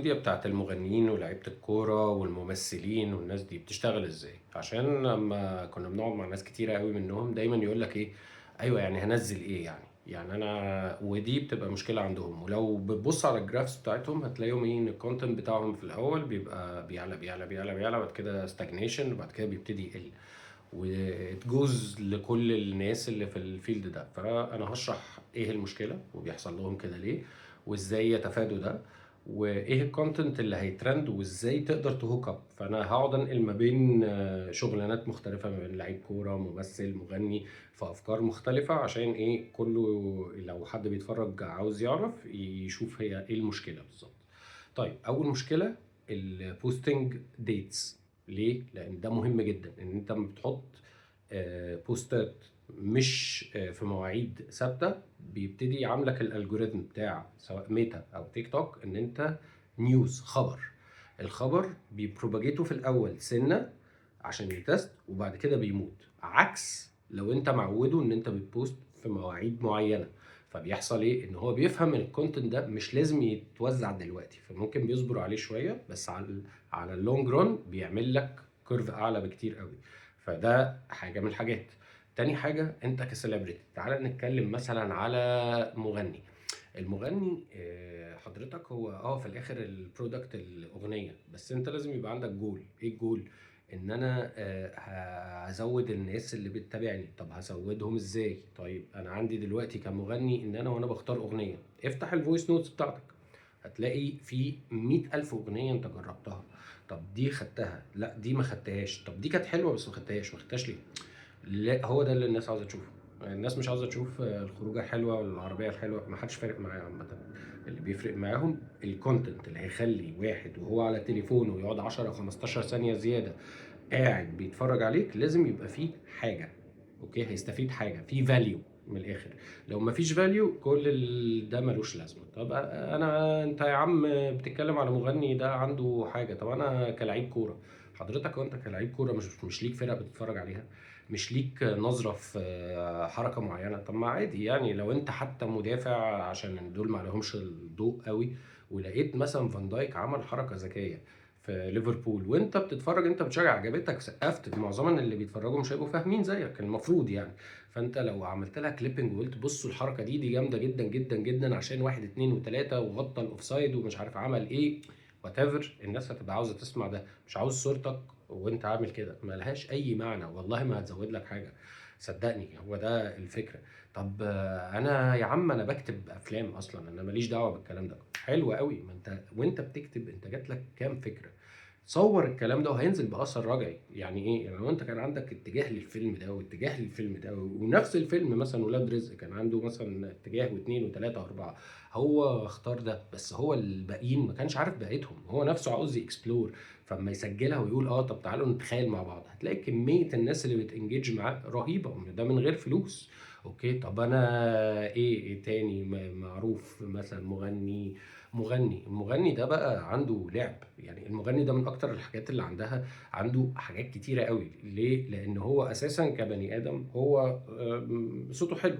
ميديا بتاعت المغنيين ولاعيبة الكورة والممثلين والناس دي بتشتغل ازاي؟ عشان لما كنا بنقعد مع ناس كتيرة قوي منهم دايما يقول لك ايه، ايوه يعني هنزل ايه يعني انا، ودي بتبقى مشكلة عندهم. ولو بتبص على الجرافس بتاعتهم هتلاقيهم ايه، ان الكونتنت بتاعهم في الاول بيبقى بيعلى بيعلى بيعلى بيعلى، بعد كده ستاجنيشن، وبعد كده بيبتدي يقل، وتجوز لكل الناس اللي في الفيلد ده. فانا هشرح ايه المشكله وبيحصل لهم كده ليه، وازاي يتفادوا ده، وايه الكونتنت اللي هيترند، وازاي تقدر تهوك اب. فانا هقعد انقل ما بين شغلانات مختلفه، ما بين لعيب كوره، ممثل، مغني، في افكار مختلفه، عشان ايه كله لو حد بيتفرج عاوز يعرف يشوف هي ايه المشكله بالظبط. طيب اول مشكله، البوستنج ديتس. ليه؟ لان ده مهم جدا، ان انت لما بتحط بوستات مش في مواعيد ثابته، بيبتدي يعاملك الالجوريثم بتاع سواء ميتا او تيك توك ان انت نيوز، خبر. الخبر بيبروباجيته في الاول سنه عشان يتست، وبعد كده بيموت، عكس لو انت معوده ان انت بتبوست في مواعيد معينه. فبيحصل ايه، ان هو بيفهم ان الكونتنت ده مش لازم يتوزع دلوقتي، فممكن بيصبر عليه شويه، بس على اللونج رون بيعمل لك كيرف اعلى بكتير قوي. فده حاجه من الحاجات. تاني حاجه، انت كسليبرتي، تعال نتكلم مثلا على مغني. المغني حضرتك هو في الاخر البرودكت الاغنيه، بس انت لازم يبقى عندك جول. ايه الجول؟ ان انا هزود الناس اللي بتتابعني. طب هزودهم ازاي؟ طيب انا عندي دلوقتي كمغني ان انا وانا بختار اغنيه، افتح الفويس نوتس بتاعتك، هتلاقي في 100,000 اغنيه انت جربتها. طب دي خدتها؟ لا دي ما خدتهاش. طب دي كانت حلوه بس ما خدتهاش ليه؟ لا، هو ده اللي الناس عاوزه تشوفه. الناس مش عاوزه تشوف الخروجه الحلوه والعربيه الحلوه، ما حدش فارق معاه عامه. اللي بيفرق معاهم الكونتنت اللي هيخلي واحد وهو على تليفونه يقعد 10 15 ثانيه زياده قاعد بيتفرج عليك. لازم يبقى فيه حاجه، اوكي، هيستفيد حاجه في فاليو من الاخر. لو ما فيش فاليو كل ده ملوش لازمه. طب انت يا عم بتتكلم على مغني ده عنده حاجه، طب انا كلاعب كوره، حضرتك وانت كلاعب كوره مش ليك فرقه بتتفرج عليها؟ مش ليك نظره في حركه معينه؟ طب ما عادي يعني، لو انت حتى مدافع عشان دول ما لهمش الضوء قوي، ولقيت مثلا فان دايك عمل حركه ذكيه في ليفربول وانت بتتفرج، انت بتشجع، عجبتك، سقفت، معظما اللي بيتفرجوا مش هيبقوا فاهمين زيك المفروض يعني. فانت لو عملت لها كليبنج وقلت بصوا الحركه دي جامده جدا جدا جدا عشان واحد اتنين وتلاته، وغطى الاوفسايد ومش عارف عمل ايه، وات ايفر، الناس هتبقى عاوزه تسمع ده، مش عاوز صورتك وانت عامل كده. ملهاش اي معنى، والله ما هتزود لك حاجه، صدقني هو ده الفكره. طب انا يا عم انا بكتب افلام اصلا، انا ماليش دعوه بالكلام ده. حلو قوي، ما انت وانت بتكتب انت جات لك كام فكره؟ صور الكلام ده وهينزل باثر رجعي. يعني ايه؟ يعني لو انت كان عندك اتجاه للفيلم ده واتجاه للفيلم ده، ونفس الفيلم مثلا ولاد رزق كان عنده مثلا اتجاه واثنين وثلاثه واربعه، هو اختار ده، بس هو الباقيين ما كانش عارف بقيتهم، هو نفسه عاوز يكسبلور. فلما يسجلها ويقول طب تعالوا نتخيل مع بعض، هتلاقي كميه الناس اللي بتنجيج معاه رهيبه، ده من غير فلوس. اوكي، طب انا ايه تاني معروف مثلا المغني ده بقى عنده لعب. يعني المغني ده من اكتر الحاجات اللي عنده حاجات كتيرة قوي. ليه؟ لان هو اساسا كبني ادم هو صوته حلو،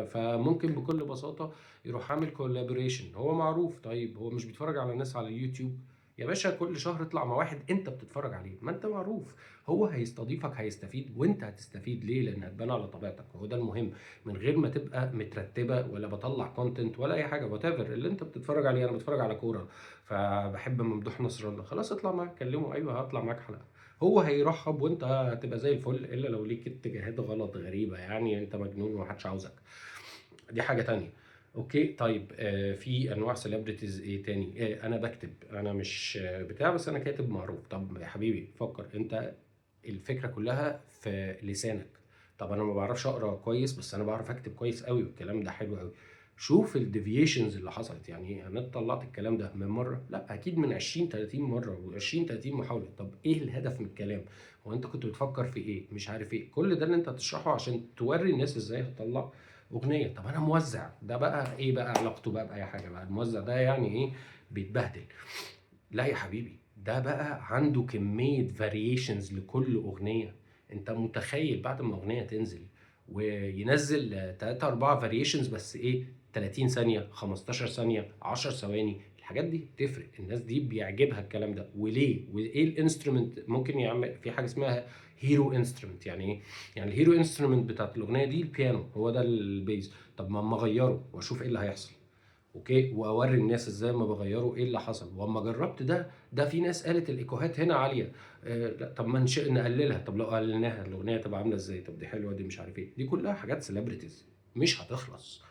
فممكن بكل بساطة يروح عامل كولابوريشن. هو معروف، طيب هو مش بيتفرج على ناس على اليوتيوب؟ يا باشا كل شهر اطلع مع واحد انت بتتفرج عليه، ما انت معروف، هو هيستضيفك، هيستفيد، وانت هتستفيد. ليه؟ لان هتبان على طبيعتك، وهو ده المهم، من غير ما تبقى مترتبه ولا بطلع كونتنت ولا اي حاجه. وات ايفر اللي انت بتتفرج عليه، انا بتفرج على كوره فبحب ممدوح نصر الله، خلاص اطلع معاك كلمه، ايوه هطلع معاك حلقه. هو هيرحب وانت هتبقى زي الفل، الا لو ليك اتجاهات غلط غريبه، يعني انت مجنون ومحدش عاوزك، دي حاجه تانية. اوكي طيب، في انواع سيلبرتيز ايه تاني؟ انا بكتب، انا مش بتاع، بس انا كاتب معروف. طب يا حبيبي فكر انت، الفكره كلها في لسانك. طب انا ما بعرفش اقرا كويس بس انا بعرف اكتب كويس قوي، والكلام ده حلو قوي. شوف الديفيشنز اللي حصلت. يعني انا طلعت الكلام ده من مره؟ لا اكيد من 20 30 مره و20 30 محاوله. طب ايه الهدف من الكلام؟ هو انت كنت بتفكر في ايه؟ مش عارف ايه، كل ده اللي انت هتشرحه عشان توري الناس ازاي هتطلع اغنيه. طب انا موزع، ده بقى ايه بقى علاقته بقى باي حاجه؟ بقى الموزع ده يعني ايه؟ بيتبهدل؟ لا يا حبيبي، ده بقى عنده كمية فاريشنز لكل أغنية. أنت متخيل بعد ما أغنية تنزل وينزل 3 4 فاريشنز بس إيه، 30 ثانية، 15 ثانية، 10 ثواني، الحاجات دي بتفرق، الناس دي بيعجبها الكلام ده وليه، وايه الانسترومنت ممكن يعمل في حاجه اسمها هيرو انسترومنت. يعني ايه؟ يعني الهيرو انسترومنت بتاعت الاغنيه دي البيانو، هو ده البيز. طب ما اما اغيره واشوف ايه اللي هيحصل، اوكي، واوري الناس ازاي ما بغيره ايه اللي حصل. واما جربت ده في ناس قالت الايكوهات هنا عاليه، لا طب ما نقللها، طب لو قللناها الاغنيه تبقى عامله ازاي، طب دي حلوه دي مش عارف ايه. دي كلها حاجات سيلبرتيز مش هتخلص،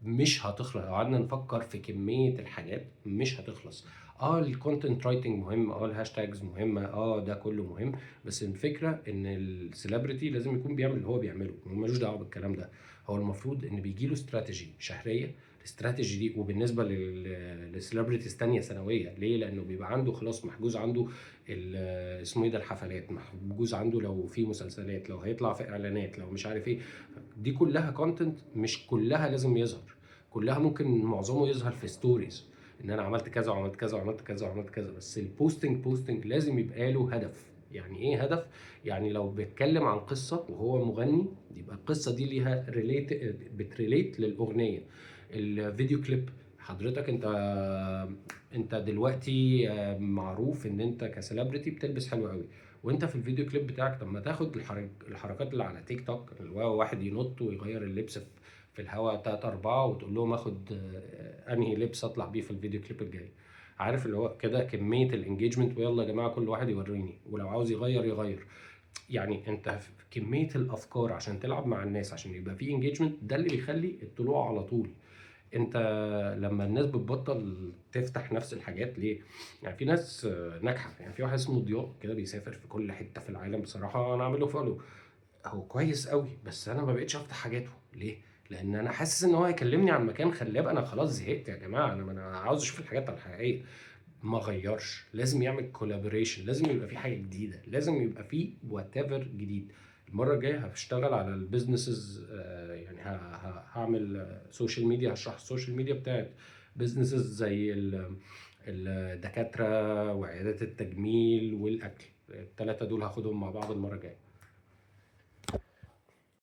مش هتخلص لو قعدنا نفكر في كمية الحاجات مش هتخلص. الكونتنت رايتنج مهم، الهاشتاجز مهمة، ده كله مهم. بس الفكرة ان السليبرتي لازم يكون بيعمل اللي هو بيعمله، هو ملوش دعوة بالكلام ده. هو المفروض ان بيجيله استراتيجي شهرية، الاستراتيجي دي وبالنسبة للسليبرتيز تانية سنوية. ليه؟ لانه بيبقى عنده خلاص محجوز عنده اسمه ايه ده، الحفلات محجوز عنده، لو في مسلسلات، لو هيطلع في اعلانات، لو مش عارف ايه. دي كلها كونتنت، مش كلها لازم يظهر، كلها ممكن معظمه يظهر في ستوريز، ان انا عملت كذا وعملت كذا وعملت كذا وعملت كذا. بس بوستنج لازم يبقى له هدف. يعني ايه هدف؟ يعني لو بيتكلم عن قصة وهو مغني، يبقى القصة دي ليها بتريليت للأغنية. الفيديو كليب، حضرتك انت دلوقتي معروف ان انت كسليبرتي بتلبس حلو قوي، وانت في الفيديو كليب بتاعك، طب ما تاخد الحركات اللي على تيك توك، اللي هو واحد ينط ويغير اللبس في الهواء 3 4 وتقول لهم اخد انهي لبس اطلع بيه في الفيديو كليب الجاي. عارف اللي هو كده كمية الانجيجمنت، ويلا يا جماعة كل واحد يوريني، ولو عاوز يغير. يعني انت في كمية الافكار عشان تلعب مع الناس عشان يبقى في انجيجمنت، ده اللي بيخلي الطلوع على طول. انت لما الناس بتبطل تفتح نفس الحاجات ليه؟ يعني في ناس ناجحه، يعني في واحد اسمه ضياء كده بيسافر في كل حته في العالم، بصراحه انا عامل له فولو، هو كويس قوي، بس انا ما بقتش افتح حاجاته. ليه؟ لان انا حاسس ان هو هيكلمني عن مكان خلاب، انا خلاص زهقت يا جماعه، انا عاوز اشوف الحاجات الحقيقيه. ما غيرش، لازم يعمل كولابوريشن، لازم يبقى في حاجه جديده، لازم يبقى في وات ايفر جديد. المره الجايه هشتغل على البيزنسز، يعني هعمل سوشيال ميديا، هشرح السوشيال ميديا بتاعت بيزنسز زي الدكاتره وعيادات التجميل والاكل. الثلاثه دول هاخدهم مع بعض المره الجايه.